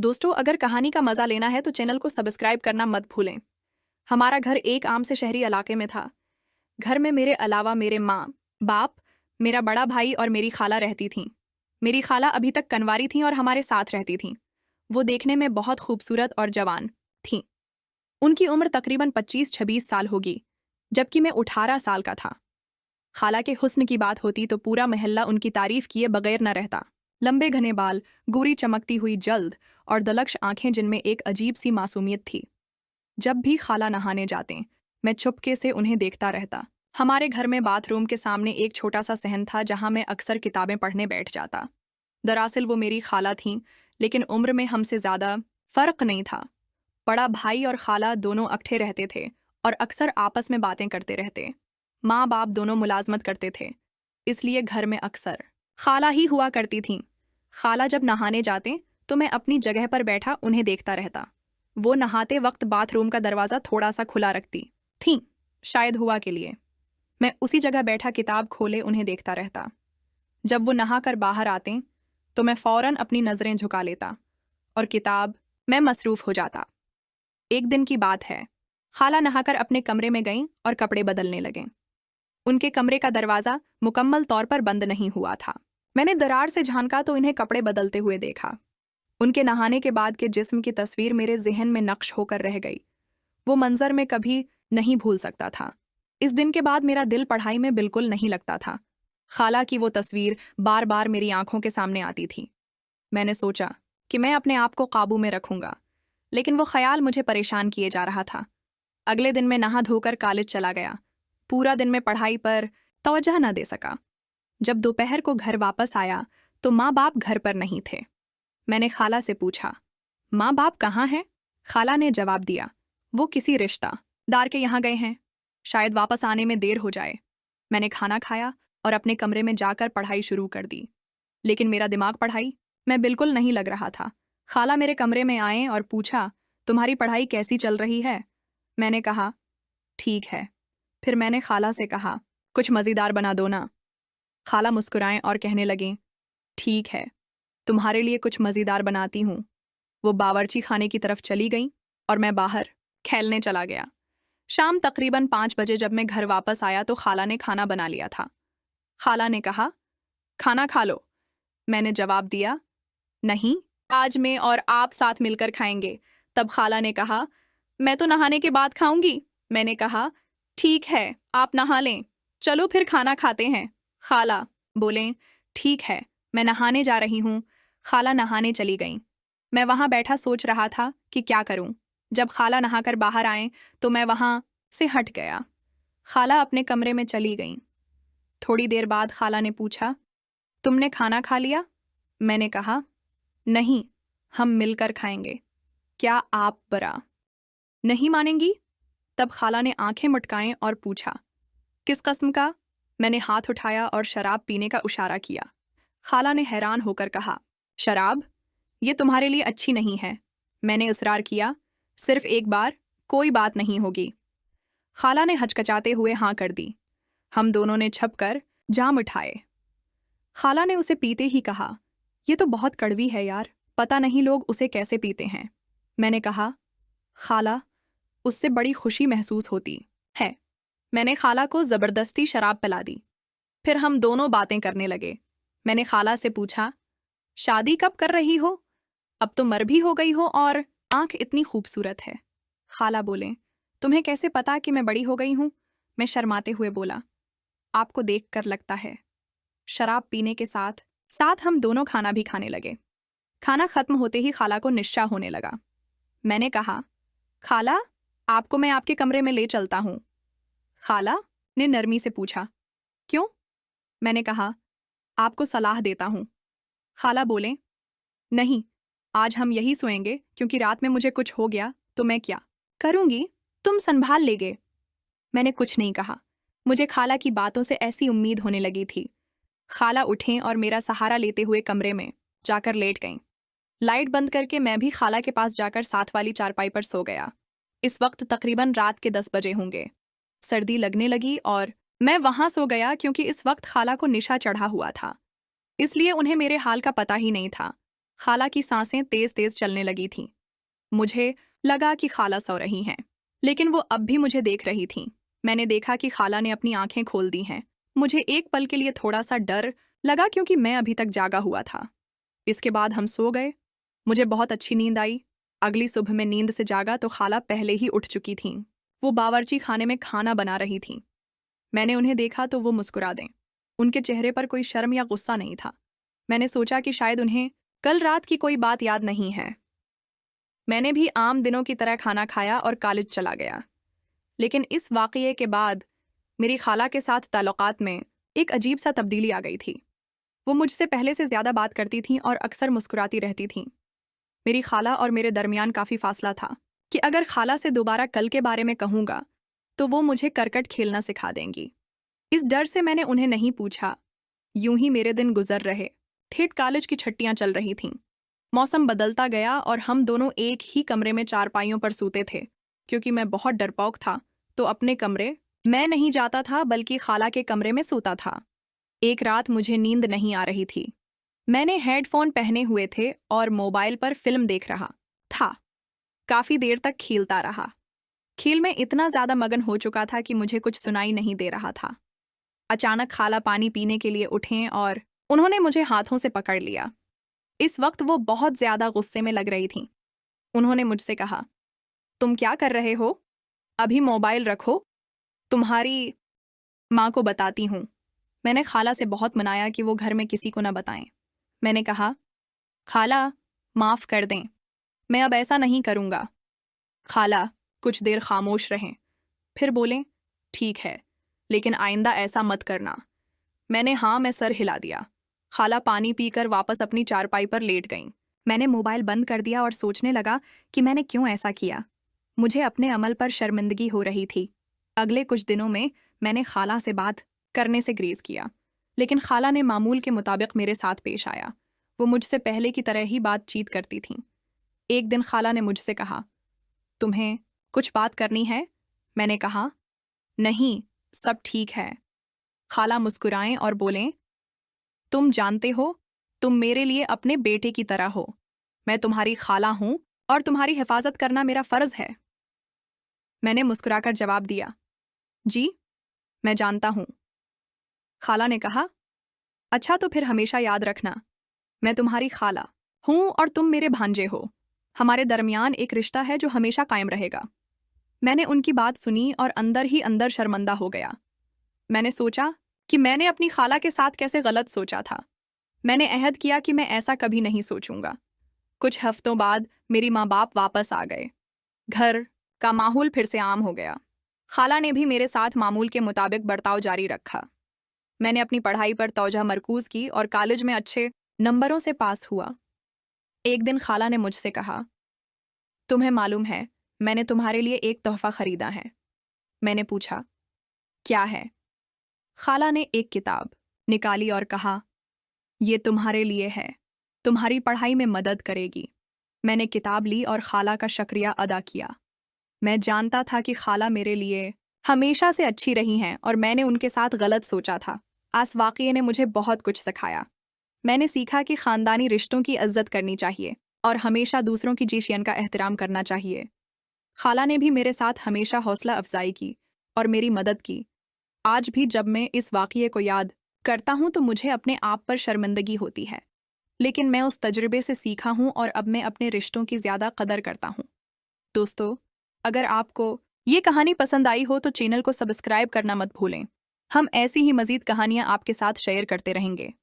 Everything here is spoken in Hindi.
दोस्तों, अगर कहानी का मजा लेना है तो चैनल को सब्सक्राइब करना मत भूलें। हमारा घर एक आम से शहरी इलाके में था। घर में मेरे अलावा मेरे माँ, बाप, मेरा बड़ा भाई और मेरी खाला रहती थीं। मेरी खाला अभी तक कनवारी थीं और हमारे साथ रहती थीं। वो देखने में बहुत खूबसूरत और जवान थीं। उनकी उम्र तकरीबन 25-26 साल होगी, जबकि मैं 18 साल का था। खाला के हुस्न की बात होती तो पूरा मोहल्ला उनकी तारीफ किए बगैर न रहता। लंबे घने बाल, गोरी चमकती हुई जल्द और दलक्ष आंखें जिनमें एक अजीब सी मासूमियत थी। जब भी खाला नहाने जाते, मैं चुपके से उन्हें देखता रहता। हमारे घर में बाथरूम के सामने एक छोटा सा सहन था जहां मैं अक्सर किताबें पढ़ने बैठ जाता। दरअसल वो मेरी खाला थीं, लेकिन उम्र में हमसे ज़्यादा फर्क नहीं था। बड़ा भाई और खाला दोनों अकठे रहते थे और अक्सर आपस में बातें करते रहते। माँ बाप दोनों मुलाजमत करते थे, इसलिए घर में अक्सर खाला ही हुआ करती थीं। खाला जब नहाने जाते तो मैं अपनी जगह पर बैठा उन्हें देखता रहता। वो नहाते वक्त बाथरूम का दरवाज़ा थोड़ा सा खुला रखती थीं, शायद हुआ के लिए। मैं उसी जगह बैठा किताब खोले उन्हें देखता रहता। जब वो नहाकर बाहर आते तो मैं फ़ौरन अपनी नज़रें झुका लेता और किताब में मसरूफ़ हो जाता। एक दिन की बात है, खाला नहाकर अपने कमरे में गईं और कपड़े बदलने लगें। उनके कमरे का दरवाज़ा मुकम्मल तौर पर बंद नहीं हुआ था। मैंने दरार से झांका तो इन्हें कपड़े बदलते हुए देखा। उनके नहाने के बाद के जिस्म की तस्वीर मेरे जहन में नक्श होकर रह गई। वो मंजर मैं कभी नहीं भूल सकता था। इस दिन के बाद मेरा दिल पढ़ाई में बिल्कुल नहीं लगता था। खाला की वो तस्वीर बार बार मेरी आंखों के सामने आती थी। मैंने सोचा कि मैं अपने आप को काबू में रखूंगा, लेकिन वो ख्याल मुझे परेशान किए जा रहा था। अगले दिन मैं नहा धोकर कॉलेज चला गया। पूरा दिन मैं पढ़ाई पर तवज्जो न दे सका। जब दोपहर को घर वापस आया तो माँ बाप घर पर नहीं थे। मैंने खाला से पूछा, माँ बाप कहाँ हैं? खाला ने जवाब दिया, वो किसी रिश्तेदार के यहाँ गए हैं, शायद वापस आने में देर हो जाए। मैंने खाना खाया और अपने कमरे में जाकर पढ़ाई शुरू कर दी, लेकिन मेरा दिमाग पढ़ाई में बिल्कुल नहीं लग रहा था। खाला मेरे कमरे में आए और पूछा, तुम्हारी पढ़ाई कैसी चल रही है? मैंने कहा, ठीक है। फिर मैंने खाला से कहा, कुछ मज़ेदार बना दो ना। खाला मुस्कुराएं और कहने लगें, ठीक है, तुम्हारे लिए कुछ मज़ेदार बनाती हूँ। वो बावर्ची खाने की तरफ चली गई और मैं बाहर खेलने चला गया। शाम तकरीबन 5 बजे जब मैं घर वापस आया तो खाला ने खाना बना लिया था। खाला ने कहा, खाना खा लो। मैंने जवाब दिया, नहीं, आज मैं और आप साथ मिलकर खाएंगे। तब खाला ने कहा, मैं तो नहाने के बाद खाऊंगी। मैंने कहा, ठीक है, आप नहा लें, चलो फिर खाना खाते हैं। खाला बोलें, ठीक है, मैं नहाने जा रही हूँ। खाला नहाने चली गईं। मैं वहाँ बैठा सोच रहा था कि क्या करूँ। जब खाला नहाकर बाहर आए तो मैं वहाँ से हट गया। खाला अपने कमरे में चली गईं। थोड़ी देर बाद खाला ने पूछा, तुमने खाना खा लिया? मैंने कहा, नहीं, हम मिलकर खाएंगे। क्या आप बरा नहीं मानेंगी? तब खाला ने आंखें मटकाएं और पूछा, किस कस्म का? मैंने हाथ उठाया और शराब पीने का इशारा किया। खाला ने हैरान होकर कहा, शराब? ये तुम्हारे लिए अच्छी नहीं है। मैंने इसरार किया, सिर्फ एक बार, कोई बात नहीं होगी। खाला ने हचकचाते हुए हाँ कर दी। हम दोनों ने छपकर जाम उठाए। खाला ने उसे पीते ही कहा, ये तो बहुत कड़वी है यार, पता नहीं लोग उसे कैसे पीते हैं। मैंने कहा, खाला, उससे बड़ी खुशी महसूस होती है। मैंने खाला को ज़बरदस्ती शराब पिला दी। फिर हम दोनों बातें करने लगे। मैंने खाला से पूछा, शादी कब कर रही हो? अब तो मर भी हो गई हो और आंख इतनी खूबसूरत है। खाला बोले, तुम्हें कैसे पता कि मैं बड़ी हो गई हूँ? मैं शर्माते हुए बोला, आपको देखकर लगता है। शराब पीने के साथ साथ हम दोनों खाना भी खाने लगे। खाना खत्म होते ही खाला को निश्चा होने लगा। मैंने कहा, खाला, आपको मैं आपके कमरे में ले चलता हूँ। खाला ने नरमी से पूछा, क्यों? मैंने कहा, आपको सलाह देता हूँ। खाला बोले, नहीं, आज हम यही सोएंगे क्योंकि रात में मुझे कुछ हो गया तो मैं क्या करूंगी, तुम संभाल लेगे। मैंने कुछ नहीं कहा। मुझे खाला की बातों से ऐसी उम्मीद होने लगी थी। खाला उठें और मेरा सहारा लेते हुए कमरे में जाकर लेट गईं। लाइट बंद करके मैं भी खाला के पास जाकर साथ वाली चारपाई पर सो गया। इस वक्त तकरीबन रात के 10 बजे होंगे। सर्दी लगने लगी और मैं वहां सो गया क्योंकि इस वक्त खाला को निशा चढ़ा हुआ था, इसलिए उन्हें मेरे हाल का पता ही नहीं था। खाला की सांसें तेज तेज चलने लगी थीं। मुझे लगा कि खाला सो रही हैं, लेकिन वो अब भी मुझे देख रही थीं। मैंने देखा कि खाला ने अपनी आंखें खोल दी हैं। मुझे एक पल के लिए थोड़ा सा डर लगा क्योंकि मैं अभी तक जागा हुआ था। इसके बाद हम सो गए। मुझे बहुत अच्छी नींद आई। अगली सुबह में नींद से जागा तो खाला पहले ही उठ चुकी थीं। वो बावर्ची खाने में खाना बना रही थीं। मैंने उन्हें देखा तो वो मुस्कुरा दें। उनके चेहरे पर कोई शर्म या गुस्सा नहीं था। मैंने सोचा कि शायद उन्हें कल रात की कोई बात याद नहीं है। मैंने भी आम दिनों की तरह खाना खाया और कॉलेज चला गया। लेकिन इस वाक़ये के बाद मेरी खाला के साथ ताल्लुकात में एक अजीब सा तब्दीली आ गई थी। वो मुझसे पहले से ज़्यादा बात करती थीं और अक्सर मुस्कुराती रहती थीं। मेरी खाला और मेरे दरमियान काफ़ी फासला था कि अगर खाला से दोबारा कल के बारे में कहूँगा तो वो मुझे करकट खेलना सिखा देंगी। इस डर से मैंने उन्हें नहीं पूछा। यूं ही मेरे दिन गुजर रहे। ठेठ कॉलेज की छुट्टियां चल रही थीं। मौसम बदलता गया और हम दोनों एक ही कमरे में चारपाइयों पर सूते थे। क्योंकि मैं बहुत डरपोक था तो अपने कमरे मैं नहीं जाता था बल्कि खाला के कमरे में सूता था। एक रात मुझे नींद नहीं आ रही थी। मैंने हेडफोन पहने हुए थे और मोबाइल पर फिल्म देख रहा था। काफ़ी देर तक खेलता रहा। खेल में इतना ज़्यादा मगन हो चुका था कि मुझे कुछ सुनाई नहीं दे रहा था। अचानक खाला पानी पीने के लिए उठें और उन्होंने मुझे हाथों से पकड़ लिया। इस वक्त वो बहुत ज़्यादा गुस्से में लग रही थीं। उन्होंने मुझसे कहा, तुम क्या कर रहे हो? अभी मोबाइल रखो। तुम्हारी माँ को बताती हूँ। मैंने खाला से बहुत मनाया कि वो घर में किसी को न बताएं। मैंने कहा, खाला, माफ़ कर दें, मैं अब ऐसा नहीं करूँगा। खाला कुछ देर खामोश रहें, फिर बोलें, ठीक है, लेकिन आइंदा ऐसा मत करना। मैंने हाँ में सर हिला दिया। खाला पानी पीकर वापस अपनी चारपाई पर लेट गईं। मैंने मोबाइल बंद कर दिया और सोचने लगा कि मैंने क्यों ऐसा किया। मुझे अपने अमल पर शर्मिंदगी हो रही थी। अगले कुछ दिनों में मैंने खाला से बात करने से ग्रेज किया, लेकिन खाला ने मामूल के मुताबिक मेरे साथ पेश आया। वो मुझसे पहले की तरह ही बातचीत करती थीं। एक दिन खाला ने मुझसे कहा, तुम्हें कुछ बात करनी है? मैंने कहा, नहीं, सब ठीक है। खाला मुस्कुराएं और बोलें, तुम जानते हो, तुम मेरे लिए अपने बेटे की तरह हो। मैं तुम्हारी खाला हूं और तुम्हारी हिफाजत करना मेरा फर्ज है। मैंने मुस्कुराकर जवाब दिया, जी, मैं जानता हूं। खाला ने कहा, अच्छा तो फिर हमेशा याद रखना, मैं तुम्हारी खाला हूं और तुम मेरे भांजे हो। हमारे दरमियान एक रिश्ता है जो हमेशा कायम रहेगा। मैंने उनकी बात सुनी और अंदर ही अंदर शर्मिंदा हो गया। मैंने सोचा कि मैंने अपनी खाला के साथ कैसे गलत सोचा था। मैंने अहद किया कि मैं ऐसा कभी नहीं सोचूंगा। कुछ हफ्तों बाद मेरी माँ बाप वापस आ गए। घर का माहौल फिर से आम हो गया। खाला ने भी मेरे साथ मामूल के मुताबिक बर्ताव जारी रखा। मैंने अपनी पढ़ाई पर तौजह मरकूज की और कॉलेज में अच्छे नंबरों से पास हुआ। एक दिन खाला ने मुझसे कहा, तुम्हें मालूम है, मैंने तुम्हारे लिए एक तोहफा खरीदा है। मैंने पूछा, क्या है? खाला ने एक किताब निकाली और कहा, ये तुम्हारे लिए है, तुम्हारी पढ़ाई में मदद करेगी। मैंने किताब ली और खाला का शुक्रिया अदा किया। मैं जानता था कि खाला मेरे लिए हमेशा से अच्छी रही हैं और मैंने उनके साथ गलत सोचा था। इस वाक़ये ने मुझे बहुत कुछ सिखाया। मैंने सीखा कि ख़ानदानी रिश्तों की इज्जत करनी चाहिए और हमेशा दूसरों की जिशियन का एहतराम करना चाहिए। खाला ने भी मेरे साथ हमेशा हौसला अफजाई की और मेरी मदद की। आज भी जब मैं इस वाक़ये को याद करता हूँ तो मुझे अपने आप पर शर्मिंदगी होती है, लेकिन मैं उस तजुर्बे से सीखा हूँ और अब मैं अपने रिश्तों की ज़्यादा कदर करता हूँ। दोस्तों, अगर आपको ये कहानी पसंद आई हो तो चैनल को सब्सक्राइब करना मत भूलें। हम ऐसी ही मज़ीद कहानियाँ आपके साथ शेयर करते रहेंगे।